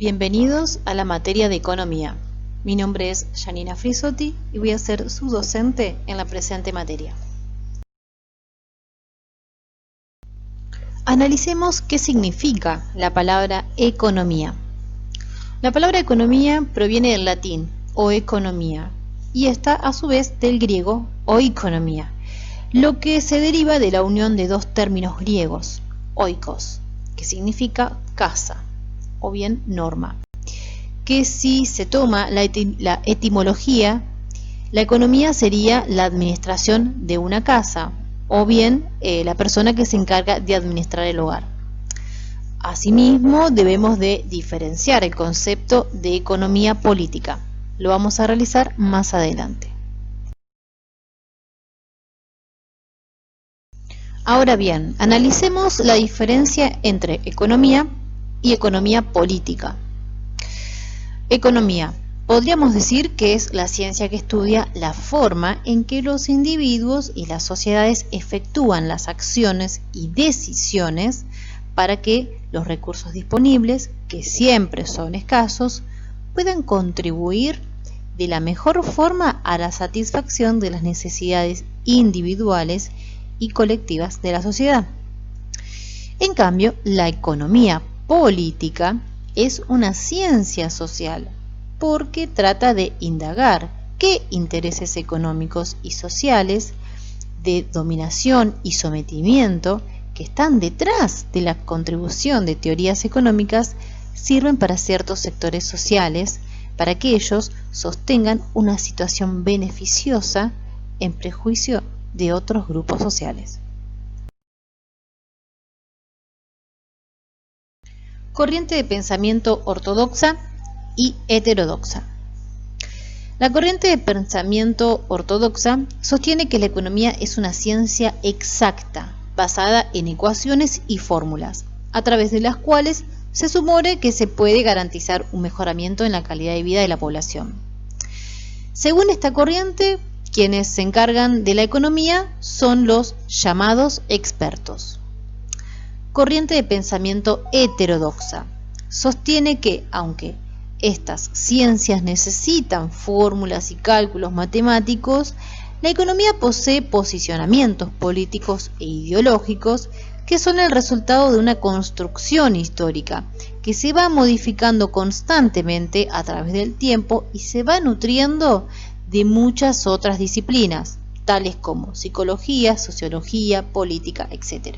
Bienvenidos a la materia de Economía. Mi nombre es Janina Frisotti y voy a ser su docente en la presente materia. Analicemos qué significa la palabra economía. La palabra economía proviene del latín oeconomía y está a su vez del griego oikonomía, lo que se deriva de la unión de dos términos griegos, oikos, que significa casa o bien norma, que si se toma la etimología, la economía sería la administración de una casa o bien la persona que se encarga de administrar el hogar. Asimismo, debemos de diferenciar el concepto de economía política. Lo vamos a realizar más adelante. Ahora bien, analicemos la diferencia entre economía y economía política. Economía. Podríamos decir que es la ciencia que estudia la forma en que los individuos y las sociedades efectúan las acciones y decisiones para que los recursos disponibles, que siempre son escasos, puedan contribuir de la mejor forma a la satisfacción de las necesidades individuales y colectivas de la sociedad. En cambio, la economía política es una ciencia social porque trata de indagar qué intereses económicos y sociales de dominación y sometimiento que están detrás de la contribución de teorías económicas sirven para ciertos sectores sociales para que ellos sostengan una situación beneficiosa en prejuicio de otros grupos sociales. Corriente de pensamiento ortodoxa y heterodoxa. La corriente de pensamiento ortodoxa sostiene que la economía es una ciencia exacta, basada en ecuaciones y fórmulas, a través de las cuales se supone que se puede garantizar un mejoramiento en la calidad de vida de la población. Según esta corriente, quienes se encargan de la economía son los llamados expertos. Corriente de pensamiento heterodoxa. Sostiene que, aunque estas ciencias necesitan fórmulas y cálculos matemáticos, la economía posee posicionamientos políticos e ideológicos que son el resultado de una construcción histórica que se va modificando constantemente a través del tiempo y se va nutriendo de muchas otras disciplinas, tales como psicología, sociología, política, etc.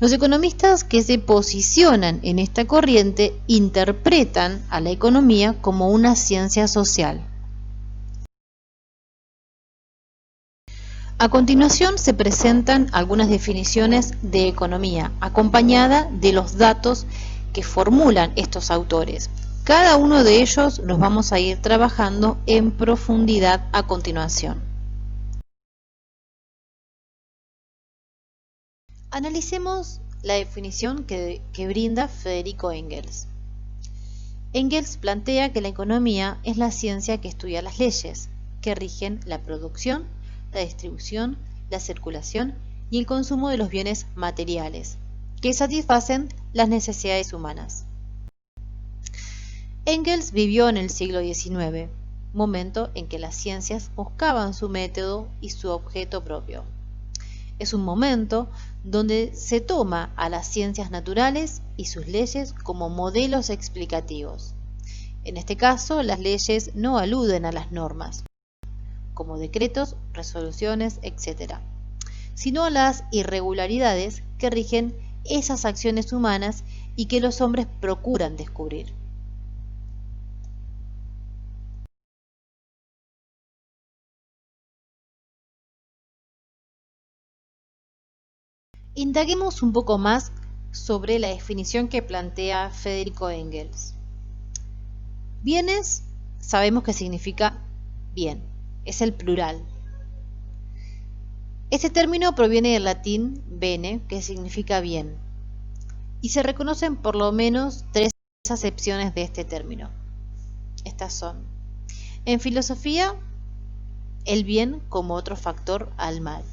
Los economistas que se posicionan en esta corriente interpretan a la economía como una ciencia social. A continuación se presentan algunas definiciones de economía, acompañada de los datos que formulan estos autores. Cada uno de ellos los vamos a ir trabajando en profundidad a continuación. Analicemos la definición que brinda Federico Engels. Engels plantea que la economía es la ciencia que estudia las leyes que rigen la producción, la distribución, la circulación y el consumo de los bienes materiales, que satisfacen las necesidades humanas. Engels vivió en el siglo XIX, momento en que las ciencias buscaban su método y su objeto propio. Es un momento donde se toma a las ciencias naturales y sus leyes como modelos explicativos. En este caso, las leyes no aluden a las normas, como decretos, resoluciones, etc., sino a las irregularidades que rigen esas acciones humanas y que los hombres procuran descubrir. Indaguemos un poco más sobre la definición que plantea Federico Engels. Bienes, sabemos que significa bien, es el plural. Este término proviene del latín bene, que significa bien, y se reconocen por lo menos tres acepciones de este término. Estas son: en filosofía, el bien como otro factor al mal;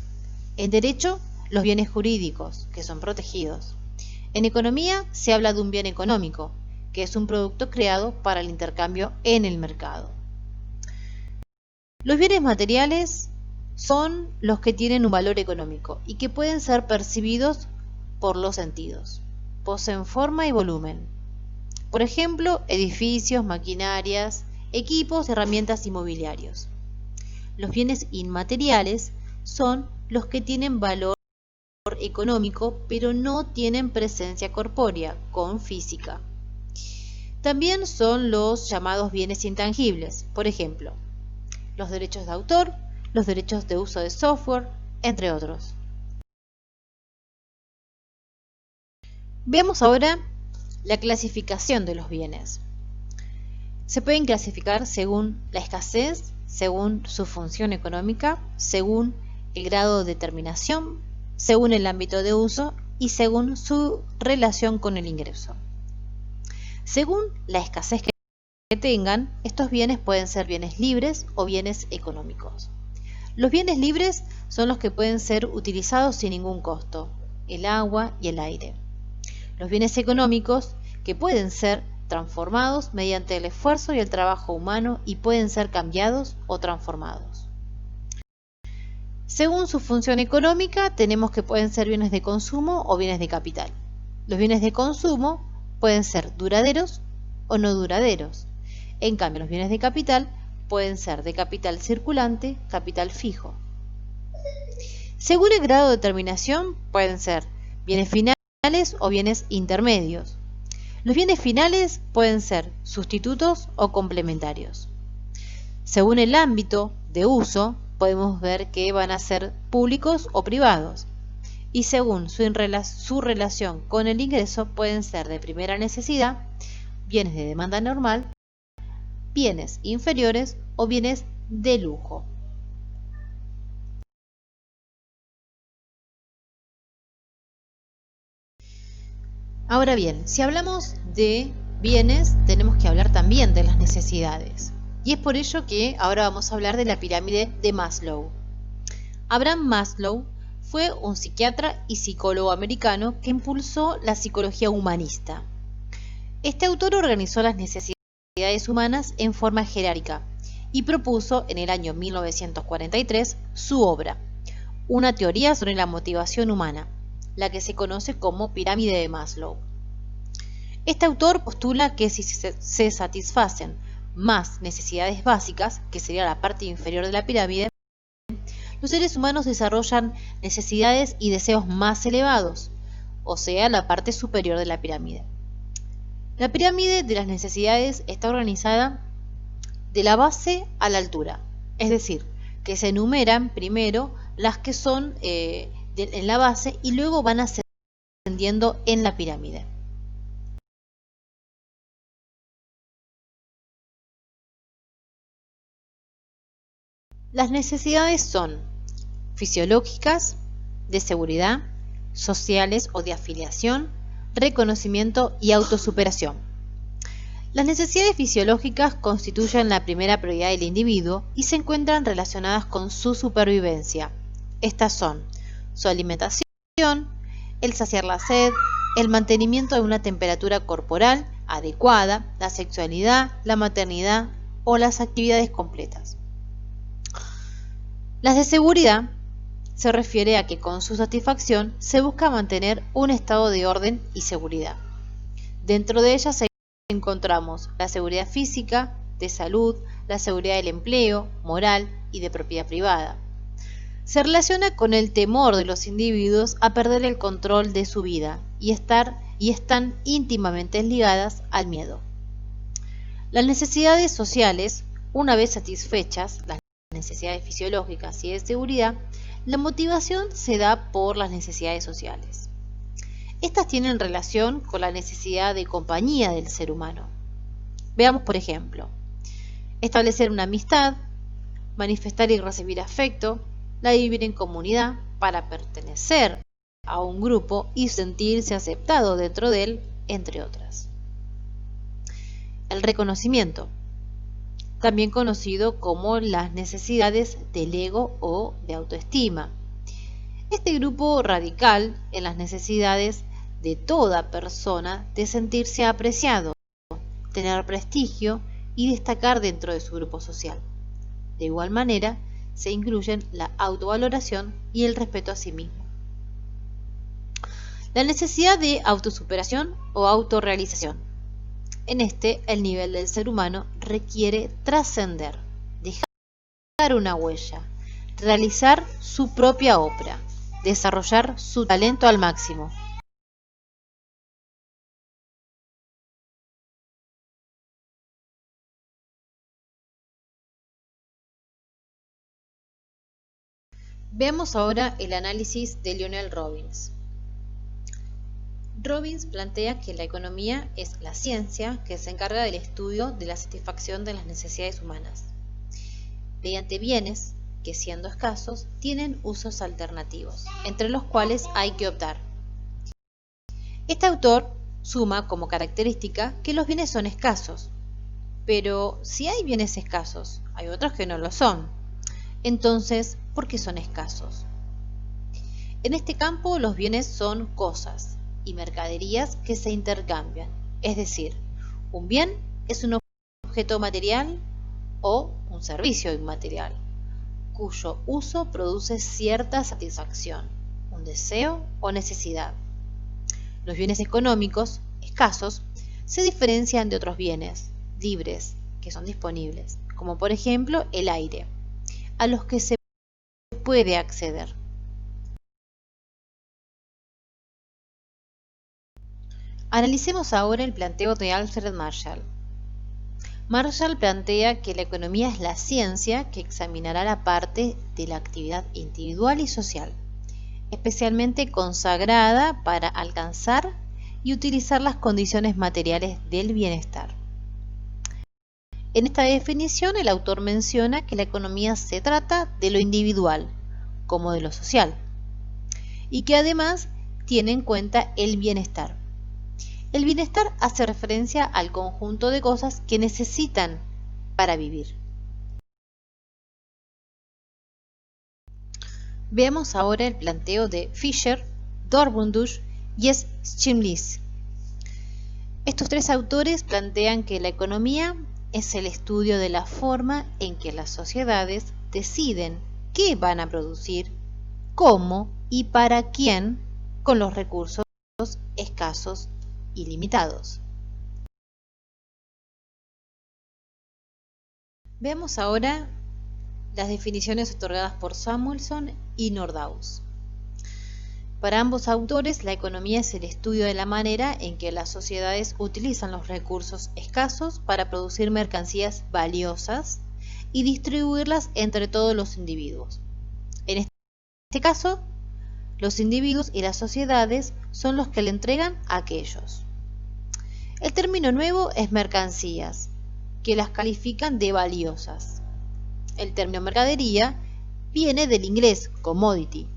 en derecho, los bienes jurídicos, que son protegidos; en economía se habla de un bien económico, que es un producto creado para el intercambio en el mercado. Los bienes materiales son los que tienen un valor económico y que pueden ser percibidos por los sentidos. Poseen forma y volumen. Por ejemplo, edificios, maquinarias, equipos, herramientas y mobiliarios. Los bienes inmateriales son los que tienen valor económico, pero no tienen presencia corpórea, con física. También son los llamados bienes intangibles, por ejemplo, los derechos de autor, los derechos de uso de software, entre otros. Veamos ahora la clasificación de los bienes. Se pueden clasificar según la escasez, según su función económica, según el grado de terminación, según el ámbito de uso y según su relación con el ingreso. Según la escasez que tengan, estos bienes pueden ser bienes libres o bienes económicos. Los bienes libres son los que pueden ser utilizados sin ningún costo, el agua y el aire. Los bienes económicos que pueden ser transformados mediante el esfuerzo y el trabajo humano y pueden ser cambiados o transformados. Según su función económica, tenemos que pueden ser bienes de consumo o bienes de capital. Los bienes de consumo pueden ser duraderos o no duraderos. En cambio, los bienes de capital pueden ser de capital circulante, capital fijo. Según el grado de terminación, pueden ser bienes finales o bienes intermedios. Los bienes finales pueden ser sustitutos o complementarios. Según el ámbito de uso, podemos ver que van a ser públicos o privados. Y según su relación con el ingreso, pueden ser de primera necesidad, bienes de demanda normal, bienes inferiores o bienes de lujo. Ahora bien, si hablamos de bienes, tenemos que hablar también de las necesidades. Y es por ello que ahora vamos a hablar de la pirámide de Maslow. Abraham Maslow fue un psiquiatra y psicólogo americano que impulsó la psicología humanista. Este autor organizó las necesidades humanas en forma jerárquica y propuso en el año 1943 su obra, Una teoría sobre la motivación humana, la que se conoce como pirámide de Maslow. Este autor postula que si se satisfacen más necesidades básicas, que sería la parte inferior de la pirámide, los seres humanos desarrollan necesidades y deseos más elevados, o sea, la parte superior de la pirámide. La pirámide de las necesidades está organizada de la base a la altura, es decir, que se enumeran primero las que son en la base y luego van ascendiendo en la pirámide. Las necesidades son fisiológicas, de seguridad, sociales o de afiliación, reconocimiento y autosuperación. Las necesidades fisiológicas constituyen la primera prioridad del individuo y se encuentran relacionadas con su supervivencia. Estas son su alimentación, el saciar la sed, el mantenimiento de una temperatura corporal adecuada, la sexualidad, la maternidad o las actividades completas. Las de seguridad se refiere a que con su satisfacción se busca mantener un estado de orden y seguridad. Dentro de ellas encontramos la seguridad física, de salud, la seguridad del empleo, moral y de propiedad privada. Se relaciona con el temor de los individuos a perder el control de su vida y están íntimamente ligadas al miedo. Las necesidades sociales, una vez satisfechas, las necesidades fisiológicas y de seguridad, la motivación se da por las necesidades sociales. Estas tienen relación con la necesidad de compañía del ser humano. Veamos, por ejemplo, establecer una amistad, manifestar y recibir afecto, la de vivir en comunidad para pertenecer a un grupo y sentirse aceptado dentro de él, entre otras. El reconocimiento, también conocido como las necesidades del ego o de autoestima. Este grupo radical en las necesidades de toda persona de sentirse apreciado, tener prestigio y destacar dentro de su grupo social. De igual manera, se incluyen la autovaloración y el respeto a sí mismo. La necesidad de autosuperación o autorrealización. En este, el nivel del ser humano requiere trascender, dejar una huella, realizar su propia obra, desarrollar su talento al máximo. Veamos ahora el análisis de Lionel Robbins. Robbins plantea que la economía es la ciencia que se encarga del estudio de la satisfacción de las necesidades humanas, mediante bienes que, siendo escasos, tienen usos alternativos, entre los cuales hay que optar. Este autor suma como característica que los bienes son escasos, pero si hay bienes escasos, hay otros que no lo son. Entonces, ¿por qué son escasos? En este campo los bienes son cosas y mercaderías que se intercambian, es decir, un bien es un objeto material o un servicio inmaterial, cuyo uso produce cierta satisfacción, un deseo o necesidad. Los bienes económicos, escasos, se diferencian de otros bienes libres que son disponibles, como por ejemplo el aire, a los que se puede acceder. Analicemos ahora el planteo de Alfred Marshall. Marshall plantea que la economía es la ciencia que examinará la parte de la actividad individual y social, especialmente consagrada para alcanzar y utilizar las condiciones materiales del bienestar. En esta definición, el autor menciona que la economía se trata de lo individual como de lo social y que además tiene en cuenta el bienestar. El bienestar hace referencia al conjunto de cosas que necesitan para vivir. Veamos ahora el planteo de Fisher, Dornbusch y Schimlis. Estos tres autores plantean que la economía es el estudio de la forma en que las sociedades deciden qué van a producir, cómo y para quién con los recursos escasos y limitados. Veamos ahora las definiciones otorgadas por Samuelson y Nordhaus. Para ambos autores, la economía es el estudio de la manera en que las sociedades utilizan los recursos escasos para producir mercancías valiosas y distribuirlas entre todos los individuos. En este caso, los individuos y las sociedades son los que le entregan a aquellos. El término nuevo es mercancías, que las califican de valiosas. El término mercadería viene del inglés commodity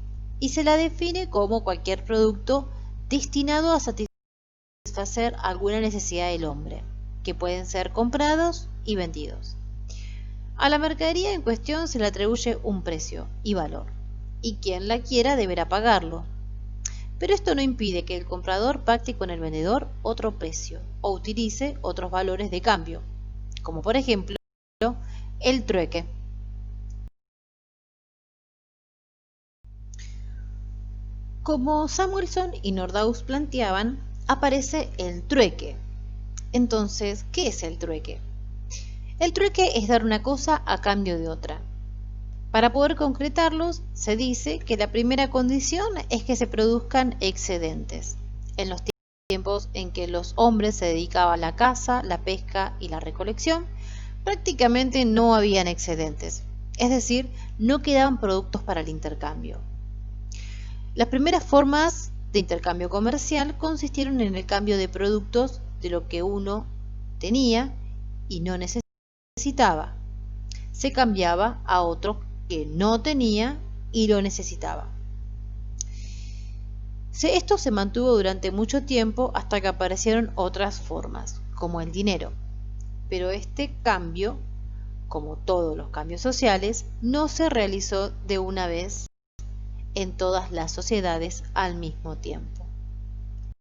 y se la define como cualquier producto destinado a satisfacer alguna necesidad del hombre, que pueden ser comprados y vendidos. A la mercadería en cuestión se le atribuye un precio y valor, y quien la quiera deberá pagarlo. Pero esto no impide que el comprador pacte con el vendedor otro precio o utilice otros valores de cambio, como por ejemplo el trueque. Como Samuelson y Nordhaus planteaban, aparece el trueque. Entonces, ¿qué es el trueque? El trueque es dar una cosa a cambio de otra. Para poder concretarlos, se dice que la primera condición es que se produzcan excedentes. En los tiempos en que los hombres se dedicaban a la caza, la pesca y la recolección, prácticamente no habían excedentes, es decir, no quedaban productos para el intercambio. Las primeras formas de intercambio comercial consistieron en el cambio de productos de lo que uno tenía y no necesitaba. Se cambiaba a otro que no tenía y lo necesitaba. Esto se mantuvo durante mucho tiempo hasta que aparecieron otras formas, como el dinero. Pero este cambio, como todos los cambios sociales, no se realizó de una vez en todas las sociedades al mismo tiempo.